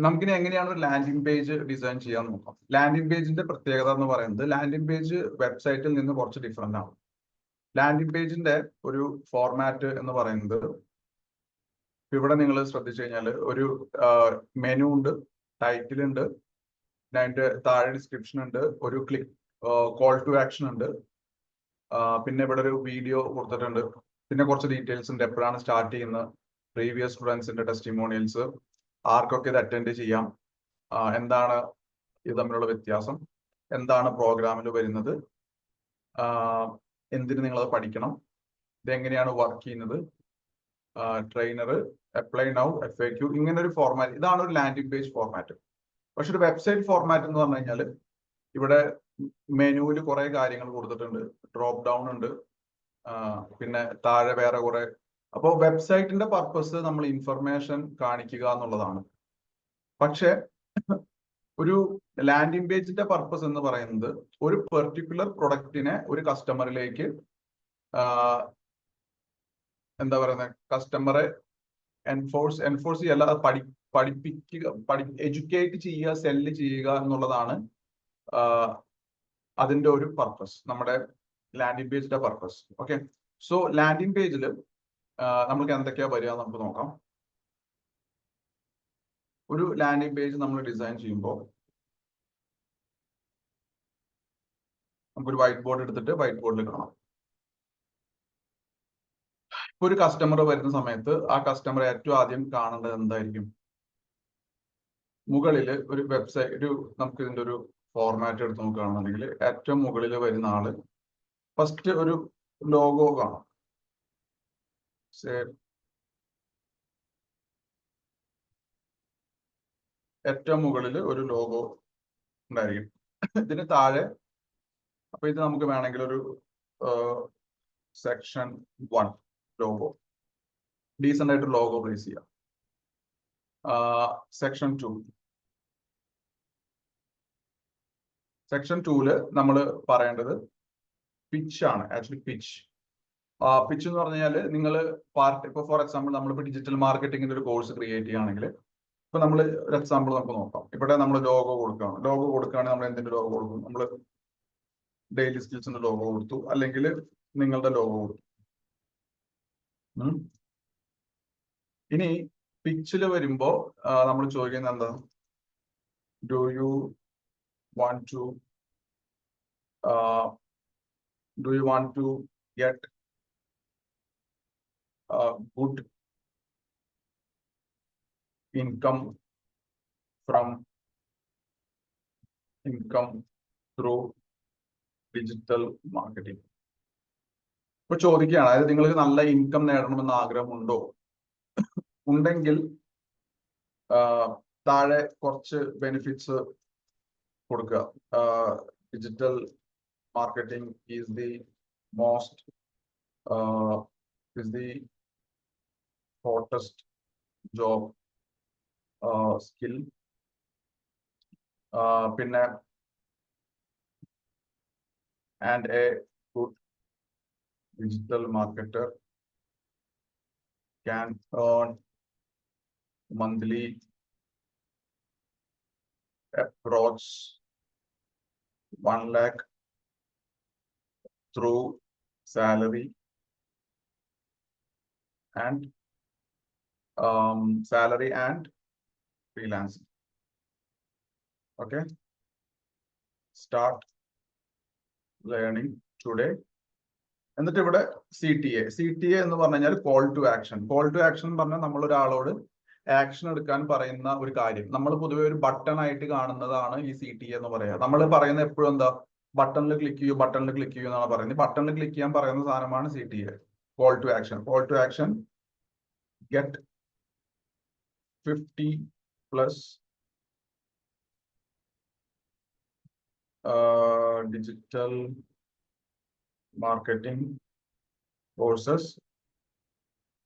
നമുക്കിനി എങ്ങനെയാണ് ഒരു ലാൻഡിംഗ് പേജ് ഡിസൈൻ ചെയ്യാൻ നോക്കാം. ലാൻഡിംഗ് പേജിന്റെ പ്രത്യേകത എന്ന് പറയുന്നത് ലാൻഡിംഗ് പേജ് വെബ്സൈറ്റിൽ നിന്ന് കുറച്ച് ഡിഫറെന്റ് ആണ്. ലാൻഡിംഗ് പേജിന്റെ ഒരു ഫോർമാറ്റ് എന്ന് പറയുന്നത് ഇവിടെ നിങ്ങൾ ശ്രദ്ധിച്ചു കഴിഞ്ഞാൽ ഒരു മെനു ഉണ്ട്, ടൈറ്റിൽ ഉണ്ട്, അതിന്റെ താഴെ ഡിസ്ക്രിപ്ഷൻ ഉണ്ട്, ഒരു ക്ലിക്ക് കോൾ ടു ആക്ഷൻ ഉണ്ട്, പിന്നെ ഇവിടെ ഒരു വീഡിയോ കൊടുത്തിട്ടുണ്ട്, പിന്നെ കുറച്ച് ഡീറ്റെയിൽസ് ഉണ്ട്, എപ്പോഴാണ് സ്റ്റാർട്ട് ചെയ്യുന്നത്, പ്രീവിയസ് സ്റ്റുഡൻസിന്റെ ടെസ്റ്റിമോണിയൽസ്, ആർക്കൊക്കെ ഇത് അറ്റൻഡ് ചെയ്യാം, എന്താണ് ഇത് തമ്മിലുള്ള വ്യത്യാസം, എന്താണ് പ്രോഗ്രാമിൽ വരുന്നത്, എന്തിന് നിങ്ങളത് പഠിക്കണം, ഇതെങ്ങനെയാണ് വർക്ക് ചെയ്യുന്നത്, ട്രെയിനർ, അപ്ലൈ നൗ, FAQ, ഇങ്ങനെ ഒരു ഫോർമാറ്റ്. ഇതാണ് ഒരു ലാൻഡിംഗ് പേജ് ഫോർമാറ്റ്. പക്ഷെ ഒരു വെബ്സൈറ്റ് ഫോർമാറ്റ് എന്ന് പറഞ്ഞു കഴിഞ്ഞാൽ ഇവിടെ മെനുവിൽ കുറെ കാര്യങ്ങൾ കൊടുത്തിട്ടുണ്ട്, ഡ്രോപ്പ് ഡൗൺ ഉണ്ട്, പിന്നെ താഴെ വേറെ കുറെ. അപ്പോൾ വെബ്സൈറ്റിന്റെ പർപ്പസ് നമ്മൾ ഇൻഫർമേഷൻ കാണിക്കുക എന്നുള്ളതാണ്. പക്ഷെ ഒരു ലാൻഡിംഗ് പേജിന്റെ പർപ്പസ് എന്ന് പറയുന്നത് ഒരു പെർട്ടിക്കുലർ പ്രൊഡക്റ്റിനെ ഒരു കസ്റ്റമറിലേക്ക് എന്താ പറയുന്നത്, കസ്റ്റമറെ എൻഫോഴ്സ് ചെയ്യല്ല, പഠിപ്പിക്കുക, എഡ്യൂക്കേറ്റ് ചെയ്യുക, സെല്ല് ചെയ്യുക എന്നുള്ളതാണ് അതിന്റെ ഒരു പർപ്പസ്, നമ്മുടെ ലാൻഡിംഗ് പേജിന്റെ പർപ്പസ്. ഓക്കെ, സോ ലാൻഡിംഗ് പേജിൽ നമുക്ക് എന്തൊക്കെയാ വരിക നമുക്ക് നോക്കാം. ഒരു ലാൻഡിംഗ് പേജ് നമ്മൾ ഡിസൈൻ ചെയ്യുമ്പോൾ നമുക്കൊരു വൈറ്റ് ബോർഡ് എടുത്തിട്ട് വൈറ്റ് ബോർഡിൽ കാണാം. ഒരു കസ്റ്റമർ വരുന്ന സമയത്ത് ആ കസ്റ്റമർ ഏറ്റവും ആദ്യം കാണേണ്ടത് എന്തായിരിക്കും? മുകളിൽ ഒരു വെബ്സൈറ്റ്, നമുക്ക് ഇതിന്റെ ഒരു ഫോർമാറ്റ് എടുത്ത് നോക്കുകയാണെന്നുണ്ടെങ്കിൽ ഏറ്റവും മുകളിൽ വരുന്ന ആള് ഫസ്റ്റ് ഒരു ലോഗോ കാണാം. ഏറ്റവും മുകളിൽ ഒരു ലോഗോ ഉണ്ടായിരിക്കും. ഇതിന് താഴെ, അപ്പൊ ഇത് നമുക്ക് വേണമെങ്കിൽ ഒരു സെക്ഷൻ 1 ലോഗോ, ഡീസന്റ് ആയിട്ട് ലോഗോ പ്ലേസ് ചെയ്യാം. സെക്ഷൻ 2 നമ്മൾ പറയേണ്ടത് പിച്ച് ആണ്. ആക്ച്വലി പിച്ച് എന്ന് പറഞ്ഞു കഴിഞ്ഞാൽ നിങ്ങൾ ഇപ്പൊ ഫോർ എക്സാമ്പിൾ നമ്മളിപ്പോൾ ഡിജിറ്റൽ മാർക്കറ്റിംഗിന്റെ ഒരു കോഴ്സ് ക്രിയേറ്റ് ചെയ്യുകയാണെങ്കിൽ, ഇപ്പൊ നമ്മൾ ഒരു എക്സാമ്പിൾ നമുക്ക് നോക്കാം. ഇവിടെ നമ്മൾ ലോഗോ കൊടുക്കുകയാണെങ്കിൽ നമ്മൾ എന്തിന്റെ ലോഗോ കൊടുക്കും? നമ്മൾ ഡെയിലി സ്കിൽസിന്റെ ലോഗോ കൊടുത്തു, അല്ലെങ്കിൽ നിങ്ങളുടെ ലോഗോ കൊടുത്തു. ഇനി പിച്ചിൽ വരുമ്പോ നമ്മൾ ചോദിക്കുന്നത് എന്താ? Do you want to get good income through digital marketing? ഇപ്പൊ ചോദിക്കുകയാണ്, അതായത് നിങ്ങൾക്ക് നല്ല ഇൻകം നേടണമെന്ന് ആഗ്രഹമുണ്ടോ? ഉണ്ടെങ്കിൽ താഴെ കുറച്ച് ബെനിഫിറ്റ്സ് കൊടുക്കുക. Digital marketing is the hottest job skill. പിന്നെ and a good digital marketer can earn monthly approx 1 lakh through salary and freelancing. Okay, start learning today. എന്നിട്ട് ഇവിടെ CTA എന്ന് പറഞ്ഞു കഴിഞ്ഞാൽ call to action. Call to action പറഞ്ഞാൽ നമ്മൾ ഒരാളോട് action എടുക്കാൻ പറയുന്ന ഒരു കാര്യം. നമ്മൾ പൊതുവെ ഒരു ബട്ടൺ ആയിട്ട് കാണുന്നതാണ് ഈ CTA എന്ന് പറയുക. നമ്മൾ പറയുന്നത് എപ്പോഴും എന്താ? ബട്ടണിൽ ക്ലിക്ക് ചെയ്യൂ എന്നാണ് പറയുന്നത്. ബട്ടണിൽ ക്ലിക്ക് ചെയ്യാൻ പറയുന്ന സാധനമാണ് CTA, call to action. Call to action, get 50+ digital marketing courses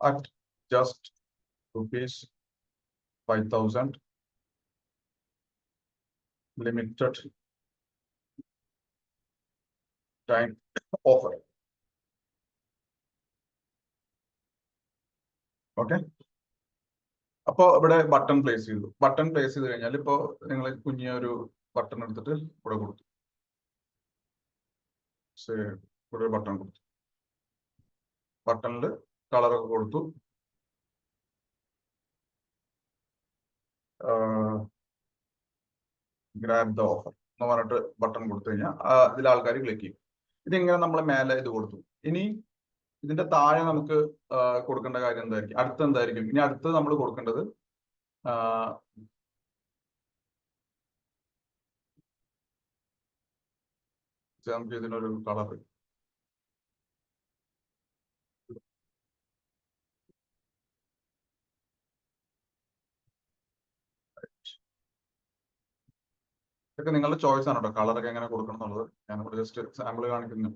at just ₹5,000, limited time offer. Okay, അപ്പോൾ ഇവിടെ ബട്ടൺ പ്ലേസ് ചെയ്തു. ബട്ടൺ പ്ലേസ് ചെയ്ത് കഴിഞ്ഞാൽ ഇപ്പോൾ നിങ്ങൾ കുഞ്ഞൊരു ബട്ടൺ എടുത്തിട്ട് ഇവിടെ കൊടുത്തു. ഇവിടെ ഒരു ബട്ടൺ കൊടുത്തു. ബട്ടണിൽ കളറൊക്കെ കൊടുത്തു. ഗ്രാബ് ദ ഓഫർ എന്ന് പറഞ്ഞിട്ട് ബട്ടൺ കൊടുത്തു കഴിഞ്ഞാൽ ഇതിൽ ആൾക്കാർ ക്ലിക്ക് ചെയ്യും. ഇതിങ്ങനെ നമ്മൾ മേലെ ഇത് കൊടുത്തു. ഇനി ഇതിന്റെ താഴെ നമുക്ക് കൊടുക്കേണ്ട കാര്യം എന്തായിരിക്കും? അടുത്ത് എന്തായിരിക്കും? ഇനി അടുത്ത് നമ്മൾ കൊടുക്കേണ്ടത് നമുക്ക് ഇതിനൊരു കളർ ഇതൊക്കെ നിങ്ങളുടെ ചോയ്സ് ആണ് കേട്ടോ. കളറൊക്കെ എങ്ങനെ കൊടുക്കണം എന്നുള്ളത് ഞാനിവിടെ ജസ്റ്റ് സാമ്പിൾ കാണിക്കുന്നു.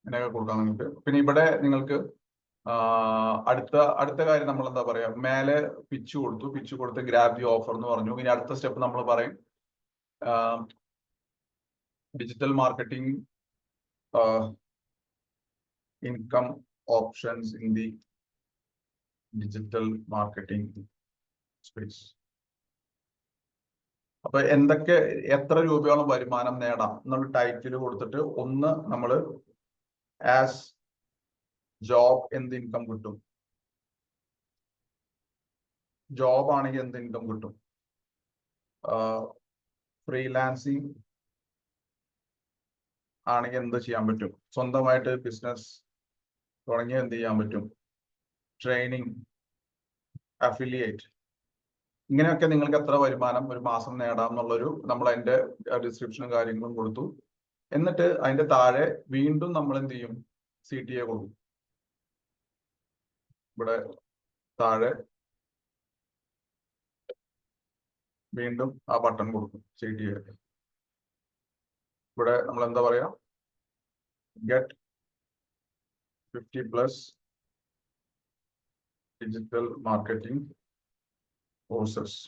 ഇങ്ങനെയൊക്കെ കൊടുക്കാം നിങ്ങൾക്ക്. പിന്നെ ഇവിടെ നിങ്ങൾക്ക് അടുത്ത കാര്യം നമ്മൾ എന്താ പറയാ, മേലെ പിച്ച് കൊടുത്തു. പിച്ച് കൊടുത്ത് ഗ്രാബ് ദി ഓഫർ എന്ന് പറഞ്ഞു. ഇനി അടുത്ത സ്റ്റെപ്പ് നമ്മൾ പറയും digital marketing income options in the digital marketing space. അപ്പൊ എത്ര രൂപയോളം വരുമാനം നേടാം എന്നുള്ള ടൈറ്റിൽ കൊടുത്തിട്ട് ഒന്ന് നമ്മൾ ആസ് ജോബ് എന്ത് ഇൻകം കിട്ടും, ജോബ് ആണെങ്കിൽ എന്ത് ഇൻകം കിട്ടും, ഫ്രീലാൻസിങ് ആണെങ്കിൽ എന്ത് ചെയ്യാൻ പറ്റും, സ്വന്തമായിട്ട് ബിസിനസ് തുടങ്ങി എന്ത് ചെയ്യാൻ പറ്റും, ട്രെയിനിങ്, അഫിലിയേറ്റ്, ഇങ്ങനെയൊക്കെ നിങ്ങൾക്ക് എത്ര വരുമാനം ഒരു മാസം നേടാം എന്നുള്ളൊരു നമ്മൾ അതിന്റെ ഡിസ്ക്രിപ്ഷനും കാര്യങ്ങളും കൊടുത്തു. എന്നിട്ട് അതിന്റെ താഴെ വീണ്ടും നമ്മൾ എന്ത് ചെയ്യും, CTA കൊടുക്കും. ഇവിടെ താഴെ വീണ്ടും ആ ബട്ടൺ കൊടുക്കും CTA. ഇവിടെ നമ്മൾ എന്താ പറയാ, get 50+ digital marketing courses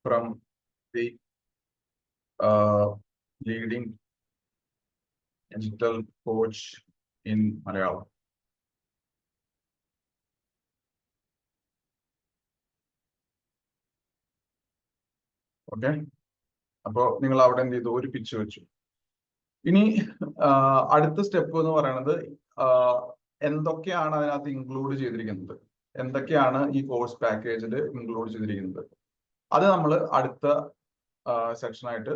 from the leading digital coach in Malayalam. Okay, അപ്പോൾ നിങ്ങൾ അവിടെ എന്ത് ചെയ്തു, ഒരു പിച്ച് വെച്ചു. ഇനി അടുത്ത സ്റ്റെപ്പ് എന്ന് പറയുന്നത് എന്തൊക്കെയാണ് അതിനകത്ത് ഇൻക്ലൂഡ് ചെയ്തിരിക്കുന്നത്, എന്തൊക്കെയാണ് ഈ കോഴ്സ് പാക്കേജിൽ ഇൻക്ലൂഡ് ചെയ്തിരിക്കുന്നത്, അത് നമ്മൾ അടുത്ത സെക്ഷനായിട്ട്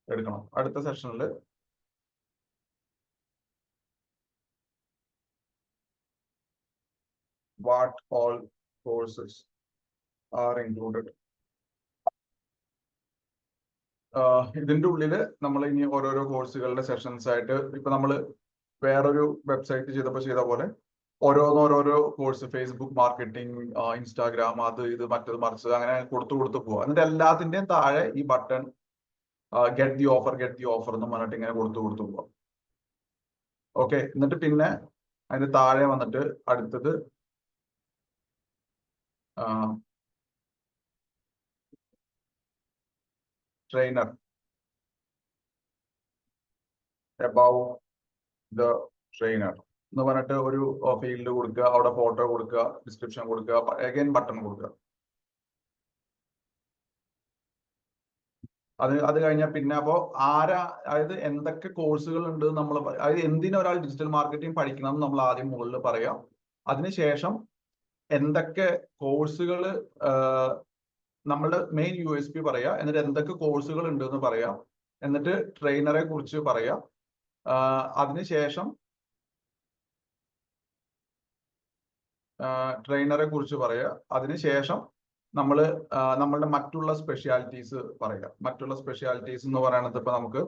എടുക്കണം. അടുത്ത സെഷനിൽ what all courses are included. ഇതിന്റെ ഉള്ളിൽ നമ്മൾ ഇനി ഓരോരോ കോഴ്സുകളുടെ സെഷൻസ് ആയിട്ട്, ഇപ്പൊ നമ്മൾ വേറൊരു വെബ്സൈറ്റ് ചെയ്ത പോലെ ഓരോരോ കോഴ്സ്, ഫേസ്ബുക്ക് മാർക്കറ്റിംഗ്, ഇൻസ്റ്റാഗ്രാം, അത് ഇത് മറ്റത് മറിച്ചത്, അങ്ങനെ കൊടുത്തു പോവാ. എന്നിട്ട് എല്ലാത്തിന്റെയും താഴെ ഈ ബട്ടൺ ഗെറ്റ് ദി ഓഫർ എന്ന് പറഞ്ഞിട്ട് ഇങ്ങനെ കൊടുത്തു പോവാം. ഓക്കെ, എന്നിട്ട് പിന്നെ അതിന്റെ താഴെ വന്നിട്ട് അടുത്തത് ട്രെയിനർ, അബൌട്ട് ദ ട്രെയിനർ എന്ന് പറഞ്ഞിട്ട് ഒരു ഫീൽഡ് കൊടുക്കുക, അവിടെ ഫോട്ടോ കൊടുക്കുക, ഡിസ്ക്രിപ്ഷൻ കൊടുക്കുക, അഗൈൻ ബട്ടൺ കൊടുക്കുക. അത് കഴിഞ്ഞാൽ പിന്നെ അപ്പോൾ അതായത് എന്തൊക്കെ കോഴ്സുകൾ ഉണ്ട് നമ്മൾ, അതായത് എന്തിനാ ഒരാൾ ഡിജിറ്റൽ മാർക്കറ്റിംഗ് പഠിക്കണം എന്ന് നമ്മൾ ആദ്യം മുകളിൽ പറയാം. അതിനുശേഷം എന്തൊക്കെ കോഴ്സുകൾ, നമ്മളുടെ മെയിൻ USP പറയാ, എന്നിട്ട് എന്തൊക്കെ കോഴ്സുകൾ ഉണ്ട് എന്ന് പറയാം, എന്നിട്ട് ട്രെയിനറെ കുറിച്ച് പറയാം. അതിനുശേഷം അതിനുശേഷം നമ്മൾ നമ്മളുടെ മറ്റുള്ള സ്പെഷ്യാലിറ്റീസ് പറയാം. മറ്റുള്ള സ്പെഷ്യാലിറ്റീസ് എന്ന് പറയുന്നത് ഇപ്പൊ നമുക്ക്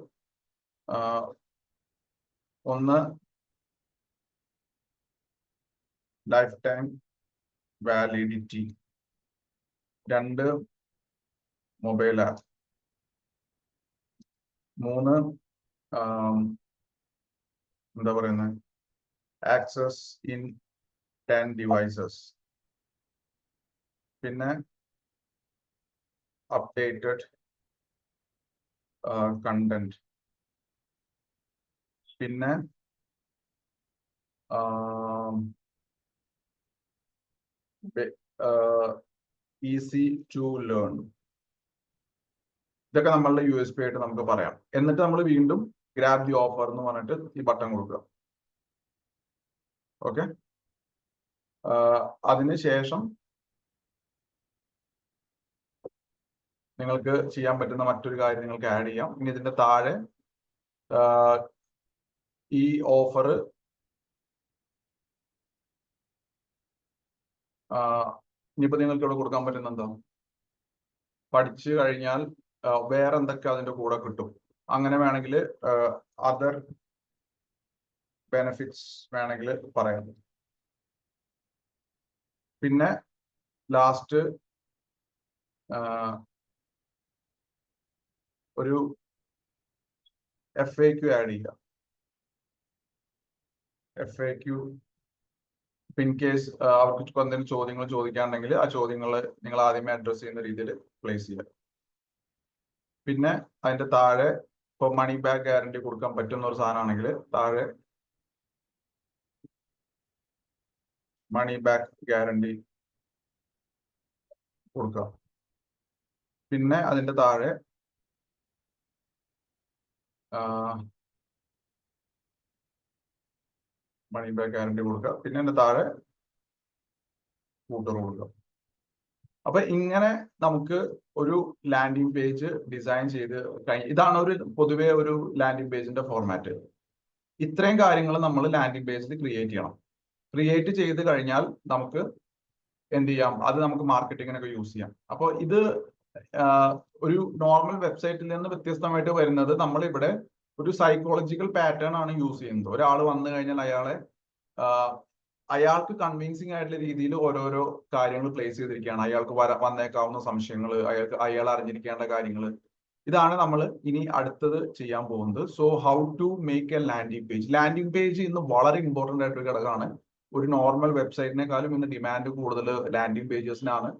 ഒന്ന് life time validity, 2 mobile app, 3 എന്താ പറയുന്നത്, ആക്സസ് ഇൻ 10 ഡിവൈസസ്, പിന്നെ അപ്ഡേറ്റഡ് കണ്ടന്റ്, പിന്നെ ഈസി ടു ലേൺ. ഇതൊക്കെ നമ്മളുടെ USP ആയിട്ട് നമുക്ക് പറയാം. എന്നിട്ട് നമ്മൾ വീണ്ടും ഗ്രാബ് ദി ഓഫർ എന്ന് പറഞ്ഞിട്ട് ഈ ബട്ടൺ കൊടുക്കുക. ഓക്കെ, അതിനുശേഷം നിങ്ങൾക്ക് ചെയ്യാൻ പറ്റുന്ന മറ്റൊരു കാര്യം നിങ്ങൾക്ക് ആഡ് ചെയ്യാം. ഇനി ഇതിന്റെ താഴെ ഈ ഓഫർ ഇനിയിപ്പോ നിങ്ങൾക്ക് ഇവിടെ കൊടുക്കാൻ പറ്റുന്ന പഠിച്ചു കഴിഞ്ഞാൽ വേറെ എന്തൊക്കെ അതിന്റെ കൂടെ കിട്ടും, അങ്ങനെ വേണമെങ്കിൽ അതർ ബെനിഫിറ്റ്സ് വേണമെങ്കിൽ പറയാം. പിന്നെ ലാസ്റ്റ് ഒരു FAQ ആഡ് ചെയ്യുക. FAQ ഇൻ കേസ് അവർക്ക് എന്തെങ്കിലും ചോദ്യങ്ങൾ ചോദിക്കാനുണ്ടെങ്കിൽ ആ ചോദ്യങ്ങൾ നിങ്ങൾ ആദ്യമേ അഡ്രസ് ചെയ്യുന്ന രീതിയിൽ പ്ലേസ് ചെയ്യുക. പിന്നെ അതിന്റെ താഴെ ഇപ്പോൾ മണി ബാക്ക് ഗ്യാരണ്ടി കൊടുക്കാൻ പറ്റുന്ന ഒരു സാധനമാണെങ്കിൽ താഴെ മണി ബാക്ക് ഗ്യാരണ്ടി കൊടുക്കുക. പിന്നെ അതിന്റെ താഴെ മണി ബാക്ക് ഗ്യാരണ്ടി കൊടുക്കുക. പിന്നെ അതിന്റെ താഴെ ഫൂട്ടർ കൊടുക്കുക. അപ്പൊ ഇങ്ങനെ നമുക്ക് ഒരു ലാൻഡിംഗ് പേജ് ഡിസൈൻ ചെയ്ത് ഇതാണ് ഒരു പൊതുവെ ഒരു ലാൻഡിംഗ് പേജിന്റെ ഫോർമാറ്റ്. ഇത്രയും കാര്യങ്ങൾ നമ്മൾ ലാൻഡിംഗ് പേജിൽ ക്രിയേറ്റ് ചെയ്യണം. ക്രിയേറ്റ് ചെയ്ത് കഴിഞ്ഞാൽ നമുക്ക് എന്ത് ചെയ്യാം, അത് നമുക്ക് മാർക്കറ്റിങ്ങിനൊക്കെ യൂസ് ചെയ്യാം. അപ്പോൾ ഇത് ഒരു നോർമൽ വെബ്സൈറ്റിൽ നിന്ന് വ്യത്യസ്തമായിട്ട് വരുന്നത്, നമ്മൾ ഇവിടെ ഒരു സൈക്കോളജിക്കൽ പാറ്റേൺ ആണ് യൂസ് ചെയ്യുന്നത്. ഒരാൾ വന്നു കഴിഞ്ഞാൽ അയാൾക്ക് കൺവിൻസിങ് ആയിട്ടുള്ള രീതിയിൽ ഓരോരോ കാര്യങ്ങൾ പ്ലേസ് ചെയ്തിരിക്കുകയാണ്. അയാൾക്ക് വന്നേക്കാവുന്ന സംശയങ്ങൾ, അയാൾ അറിഞ്ഞിരിക്കേണ്ട കാര്യങ്ങൾ. ഇതാണ് നമ്മൾ ഇനി അടുത്തത് ചെയ്യാൻ പോകുന്നത്. So how to make a landing page. Landing page ഇന്ന് വളരെ ഇമ്പോർട്ടന്റ് ആയിട്ടൊരു ഘടകമാണ്. ഒരു നോർമൽ വെബ്സൈറ്റിനെക്കാളും ഇന്ന് ഡിമാൻഡ് കൂടുതൽ ലാൻഡിംഗ് പേജസിനാണ്.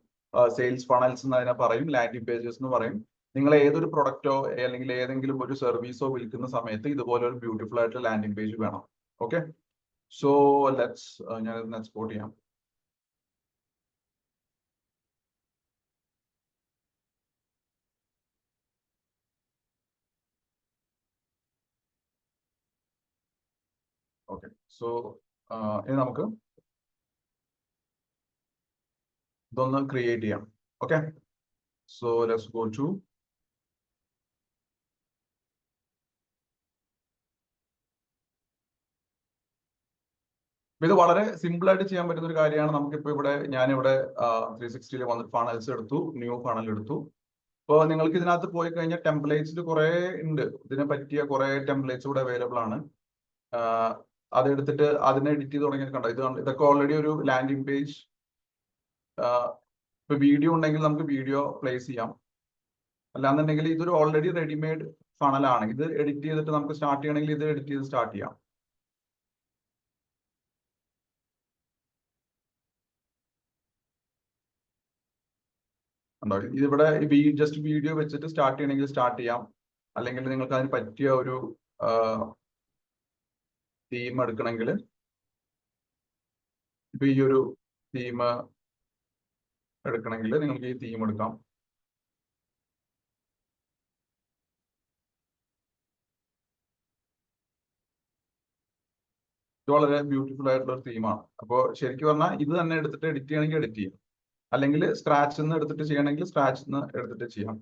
സെയിൽസ് ഫണൽസ് എന്ന് അതിനെ പറയും, ലാൻഡിംഗ് പേജസ് എന്ന് പറയും. നിങ്ങൾ ഏതൊരു പ്രൊഡക്റ്റോ അല്ലെങ്കിൽ ഏതെങ്കിലും ഒരു സർവീസോ വിൽക്കുന്ന സമയത്ത് ഇതുപോലെ ഒരു ബ്യൂട്ടിഫുൾ ആയിട്ടുള്ള ലാൻഡിംഗ് പേജ് വേണം. ഓക്കെ, സോ ഞാൻ എക്സ്പോർട്ട് ചെയ്യാം. ഓക്കെ, സോ ഇനി നമുക്ക് ഇതൊന്ന് ക്രിയേറ്റ് ചെയ്യാം. Okay, so let's go to ഇത് വളരെ സിമ്പിൾ ആയിട്ട് ചെയ്യാൻ പറ്റുന്ന ഒരു കാര്യമാണ്. നമുക്കിപ്പോ ഇവിടെ ഞാനിവിടെ 360 വന്നിട്ട് ഫണൽസ് എടുത്തു, ന്യൂ ഫണൽ എടുത്തു. അപ്പോൾ നിങ്ങൾക്ക് ഇതിനകത്ത് പോയി കഴിഞ്ഞാൽ ടെംപ്ലേറ്റ്സിൽ കുറെ ഉണ്ട്, ഇതിനെ പറ്റിയ കുറെ ടെംപ്ലേറ്റ്സ് ഇവിടെ അവൈലബിൾ ആണ്. അതെടുത്തിട്ട് അതിനെ എഡിറ്റ് ചെയ്ത് തുടങ്ങിയാൽ കണ്ടോ, ഇതൊക്കെ ഓൾറെഡി ഒരു ലാൻഡിംഗ് പേജ്. ഇപ്പൊ വീഡിയോ ഉണ്ടെങ്കിൽ നമുക്ക് വീഡിയോ പ്ലേസ് ചെയ്യാം. അല്ലാന്നുണ്ടെങ്കിൽ ഇതൊരു ഓൾറെഡി റെഡിമെയ്ഡ് ഫണലാണ്. ഇത് എഡിറ്റ് ചെയ്തിട്ട് നമുക്ക് സ്റ്റാർട്ട് ചെയ്യണമെങ്കിൽ ഇത് എഡിറ്റ് ചെയ്ത് സ്റ്റാർട്ട് ചെയ്യാം. ഉണ്ടോ, ഇതിവിടെ ജസ്റ്റ് വീഡിയോ വെച്ചിട്ട് സ്റ്റാർട്ട് ചെയ്യണമെങ്കിൽ സ്റ്റാർട്ട് ചെയ്യാം. അല്ലെങ്കിൽ നിങ്ങൾക്ക് അതിന് പറ്റിയ ഒരു തീം എടുക്കണമെങ്കിൽ ഇപ്പൊ ഈ ഒരു തീം എടുക്കണമെങ്കിൽ നിങ്ങൾക്ക് ഈ തീം എടുക്കാം. ഇത് വളരെ ബ്യൂട്ടിഫുൾ ആയിട്ടുള്ള ഒരു തീമാണ്. അപ്പോൾ ശരിക്കും പറഞ്ഞാൽ ഇത് തന്നെ എടുത്തിട്ട് എഡിറ്റ് ചെയ്യണമെങ്കിൽ എഡിറ്റ് ചെയ്യാം, അല്ലെങ്കിൽ സ്ക്രാച്ചിൽ നിന്ന് എടുത്തിട്ട് ചെയ്യണമെങ്കിൽ സ്ക്രാച്ചിൽ നിന്ന് എടുത്തിട്ട് ചെയ്യാം.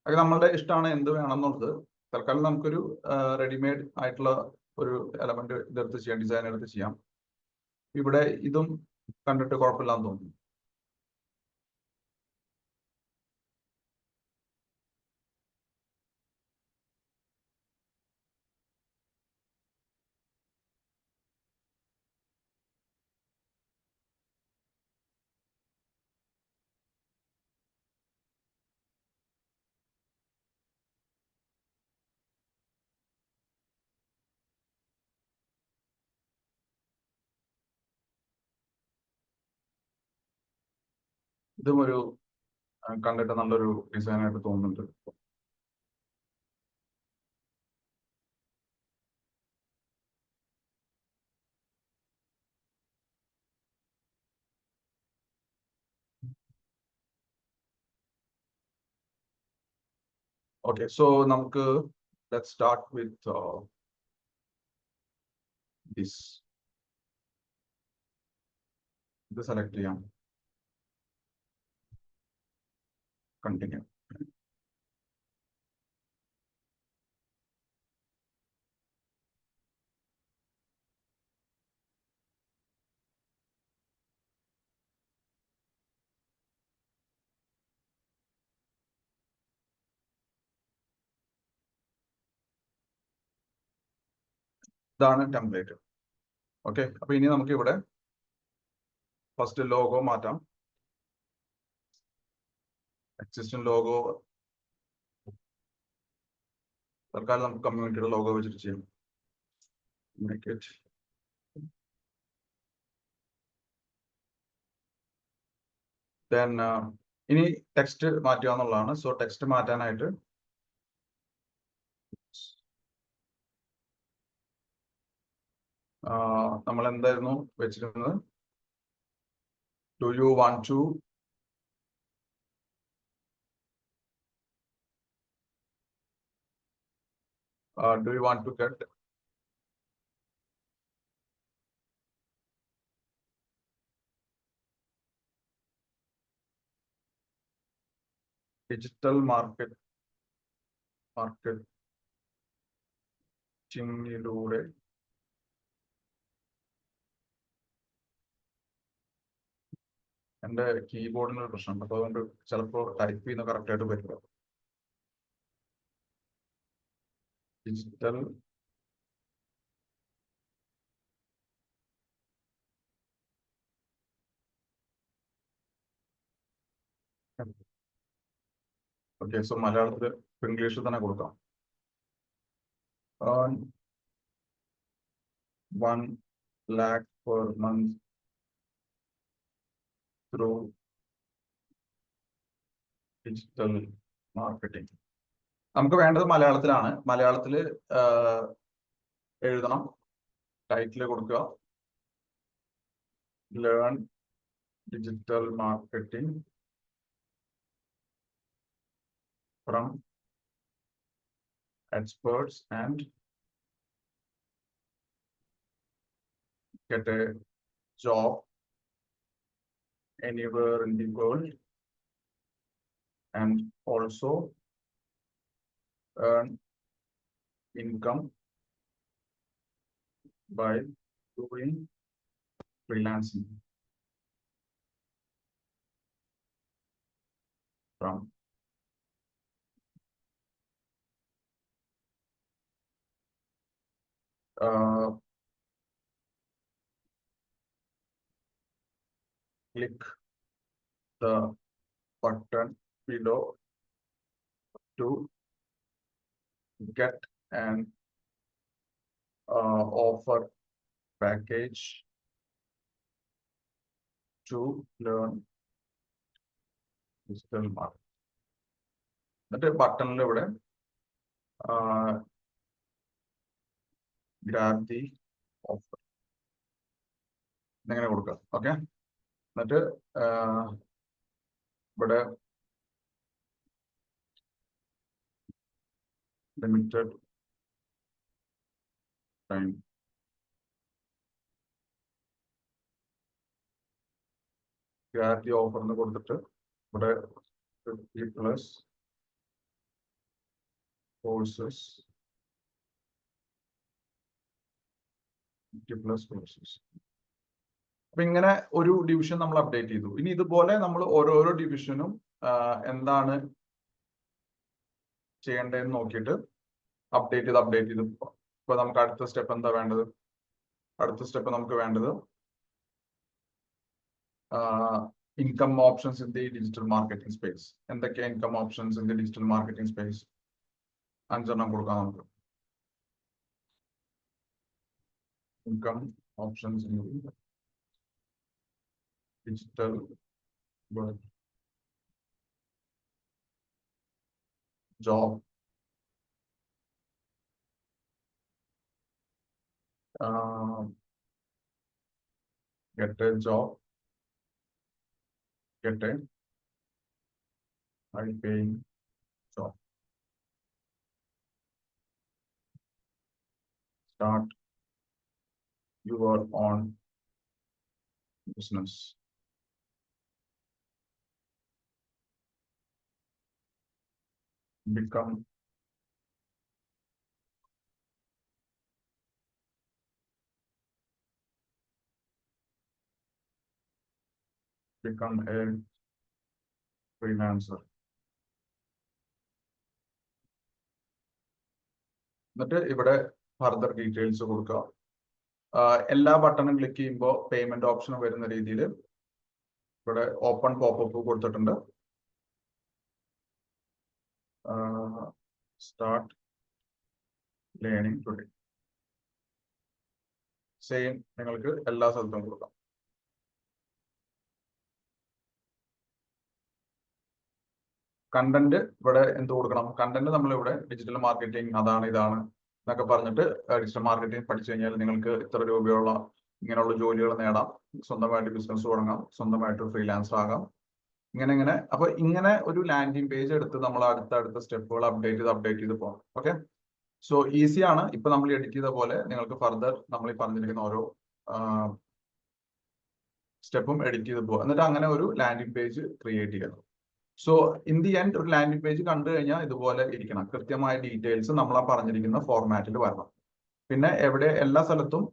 അത് നമ്മളുടെ ഇഷ്ടമാണ് എന്ത് വേണമെന്നുള്ളത്. തൽക്കാലം നമുക്കൊരു റെഡിമെയ്ഡ് ആയിട്ടുള്ള ഒരു എലമെന്റ് ഇതെടുത്ത് ചെയ്യാം, ഡിസൈൻ എടുത്ത് ചെയ്യാം. ഇവിടെ ഇതും കണ്ടിട്ട് കുഴപ്പമില്ലാന്ന് തോന്നുന്നു. ഇതും ഒരു കണ്ടിട്ട് നല്ലൊരു ഡിസൈൻ ആയിട്ട് തോന്നുന്നുണ്ട്. Okay, so let's start with this. This select ചെയ്യാം. Continue. ഇതാണ് ടെംപ്ലേറ്റ്. ഓക്കെ, അപ്പൊ ഇനി നമുക്ക് ഇവിടെ ഫസ്റ്റ് ലോഗോ മാറ്റാം. എക്സിസ്റ്റിംഗ് ലോഗോ തൽക്കാലം നമുക്ക് കമ്മ്യൂണിറ്റിയുടെ ലോഗോ വെച്ചിട്ട് ചെയ്യും. Make it. Then ഇനി ടെക്സ്റ്റ് മാറ്റുക എന്നുള്ളതാണ്. സോ ടെക്സ്റ്റ് മാറ്റാനായിട്ട് നമ്മൾ എന്തായിരുന്നു വെച്ചിരുന്നത്? Do you want to get digital marketingിലൂടെ എൻ്റെ കീബോർഡിന് ഒരു പ്രശ്നമുണ്ട്, അപ്പൊ അതുകൊണ്ട് ചിലപ്പോൾ ടൈപ്പ് ചെയ്യുന്ന കറക്റ്റ് ആയിട്ട് വരില്ല. ഡിജിറ്റൽ ഓക്കെ, സോ മലയാളത്തിൽ ഇംഗ്ലീഷിൽ തന്നെ കൊടുക്കാം. 1 lakh per month through digital marketing. നമുക്ക് വേണ്ടത് മലയാളത്തിലാണ്. മലയാളത്തിൽ എഴുതണം, ടൈറ്റിൽ കൊടുക്കുക, learn digital marketing from experts and get a job anywhere in the world and also earn income by doing freelancing from click the button below to get an offer package to learn digital marketing. എന്നിട്ട് ബട്ടണിൽ ഇവിടെ grab the offer ഇങ്ങനെ കൊടുക്കുക. Okay, എന്നിട്ട് ഇവിടെ limited time grab the offer എന്ന് കൊടുത്തിട്ട് ഇവിടെ 50+ courses 50+ courses. അപ്പൊ ഇങ്ങനെ ഒരു ഡിവിഷൻ നമ്മൾ അപ്ഡേറ്റ് ചെയ്തു. ഇനി ഇതുപോലെ നമ്മൾ ഓരോരോ ഡിവിഷനും എന്താണ് ചെയ്യേണ്ടതെന്ന് നോക്കിയിട്ട് അപ്ഡേറ്റ് ചെയ്ത് ഇപ്പൊ നമുക്ക് അടുത്ത സ്റ്റെപ്പ് എന്താ വേണ്ടത്? അടുത്ത സ്റ്റെപ്പ് നമുക്ക് വേണ്ടത് income options in the digital marketing space. എന്തൊക്കെയാ income options in the digital marketing space? 5 എണ്ണം കൊടുക്കാം നമുക്ക്. Income options in digital world. Job, get a job, get a high paying job. start your own business. Become a freelancer. എന്നിട്ട് ഇവിടെ further details കൊടുക്കുക. എല്ലാ ബട്ടണും click ചെയ്യുമ്പോൾ payment option വരുന്ന രീതിയിൽ ഇവിടെ ഓപ്പൺ പോപ്പപ്പ് കൊടുത്തിട്ടുണ്ട്. Start learning today. സെയിം നിങ്ങൾക്ക് എല്ലാ സ്ഥലത്തും കൊടുക്കാം. കണ്ടന്റ് ഇവിടെ എന്ത് കൊടുക്കണം? കണ്ടന്റ് നമ്മളിവിടെ ഡിജിറ്റൽ മാർക്കറ്റിംഗ് അതാണ് ഇതാണ് എന്നൊക്കെ പറഞ്ഞിട്ട് ഡിജിറ്റൽ മാർക്കറ്റിംഗ് പഠിച്ചു കഴിഞ്ഞാൽ നിങ്ങൾക്ക് ഇത്ര രൂപയുള്ള ഇങ്ങനെയുള്ള ജോലികൾ നേടാം, സ്വന്തമായിട്ട് ബിസിനസ് തുടങ്ങാം, സ്വന്തമായിട്ട് ഫ്രീലാൻസർ ആകാം, ഇങ്ങനെ. അപ്പൊ ഇങ്ങനെ ഒരു ലാൻഡിംഗ് പേജ് എടുത്ത് നമ്മൾ അടുത്ത സ്റ്റെപ്പുകൾ അപ്ഡേറ്റ് ചെയ്ത് പോകാം. ഓക്കെ, സോ ഈസിയാണ്. ഇപ്പൊ നമ്മൾ എഡിറ്റ് ചെയ്ത പോലെ നിങ്ങൾക്ക് ഫർദർ നമ്മൾ ഈ പറഞ്ഞിരിക്കുന്ന ഓരോ സ്റ്റെപ്പും എഡിറ്റ് ചെയ്ത് പോകാം. എന്നിട്ട് അങ്ങനെ ഒരു ലാൻഡിംഗ് പേജ് ക്രിയേറ്റ് ചെയ്യണം. സോ ഇൻ ദി എൻഡ് ഒരു ലാൻഡിംഗ് പേജ് കണ്ടു കഴിഞ്ഞാൽ ഇതുപോലെ ഇരിക്കണം. കൃത്യമായ ഡീറ്റെയിൽസ് നമ്മൾ ആ പറഞ്ഞിരിക്കുന്ന ഫോർമാറ്റിൽ വരണം. പിന്നെ എവിടെ എല്ലാ സ്ഥലത്തും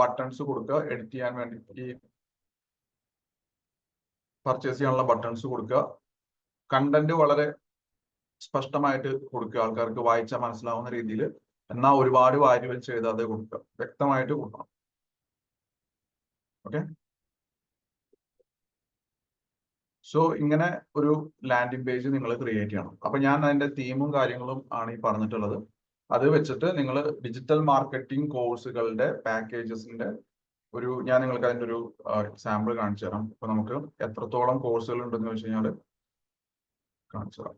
ബട്ടൺസ് കൊടുക്കുക. എഡിറ്റ് ചെയ്യാൻ വേണ്ടി ഈ പർച്ചേസ് ചെയ്യാനുള്ള ബട്ടൺസ് കൊടുക്കുക. കണ്ടന്റ് വളരെ സ്പഷ്ടമായിട്ട് കൊടുക്കുക, ആൾക്കാർക്ക് വായിച്ചാൽ മനസ്സിലാവുന്ന രീതിയിൽ. എന്നാൽ ഒരുപാട് വാരി വെച്ച് എഴുതാതെ കൊടുക്കുക, വ്യക്തമായിട്ട് കൊടുക്കണം. ഓക്കെ, സോ ഇങ്ങനെ ഒരു ലാൻഡിംഗ് പേജ് നിങ്ങൾ ക്രിയേറ്റ് ചെയ്യണം. അപ്പൊ ഞാൻ അതിന്റെ തീമും കാര്യങ്ങളും ആണ് ഈ പറഞ്ഞിട്ടുള്ളത്. അത് വെച്ചിട്ട് നിങ്ങൾ ഡിജിറ്റൽ മാർക്കറ്റിംഗ് കോഴ്സുകളുടെ പാക്കേജസിന്റെ ഞാൻ നിങ്ങൾക്ക് അതിന്റെ ഒരു സാമ്പിൾ കാണിച്ചു തരാം. അപ്പൊ നമുക്ക് എത്രത്തോളം കോഴ്സുകൾ ഉണ്ടെന്ന് വെച്ച് കഴിഞ്ഞാൽ കാണിച്ചു തരാം.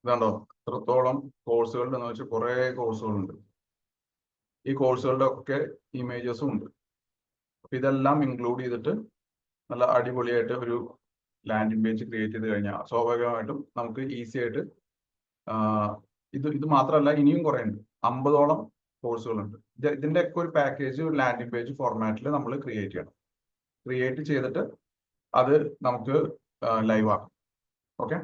ഇതുണ്ടോ എത്രത്തോളം കോഴ്സുകൾ എന്ന് വെച്ചാൽ കുറെ കോഴ്സുകളുണ്ട്. ഈ കോഴ്സുകളുടെ ഒക്കെ ഇമേജസും ഉണ്ട്. അപ്പൊ ഇതെല്ലാം ഇൻക്ലൂഡ് ചെയ്തിട്ട് നല്ല അടിപൊളിയായിട്ട് ഒരു ലാൻഡിംഗ് പേജ് ക്രിയേറ്റ് ചെയ്ത് കഴിഞ്ഞാൽ സ്വാഭാവികമായിട്ടും നമുക്ക് ഈസി ആയിട്ട് ഇത് മാത്രമല്ല ഇനിയും കുറെ ഉണ്ട്. 50ഓളം കോഴ്സുകളുണ്ട്. ഇതിന്റെ ഒക്കെ ഒരു പാക്കേജ് ഒരു ലാൻഡിംഗ് പേജ് ഫോർമാറ്റിൽ നമ്മൾ ക്രിയേറ്റ് ചെയ്യണം. ക്രിയേറ്റ് ചെയ്തിട്ട് അത് നമുക്ക് ലൈവ് ആക്കാം. ഓക്കെ.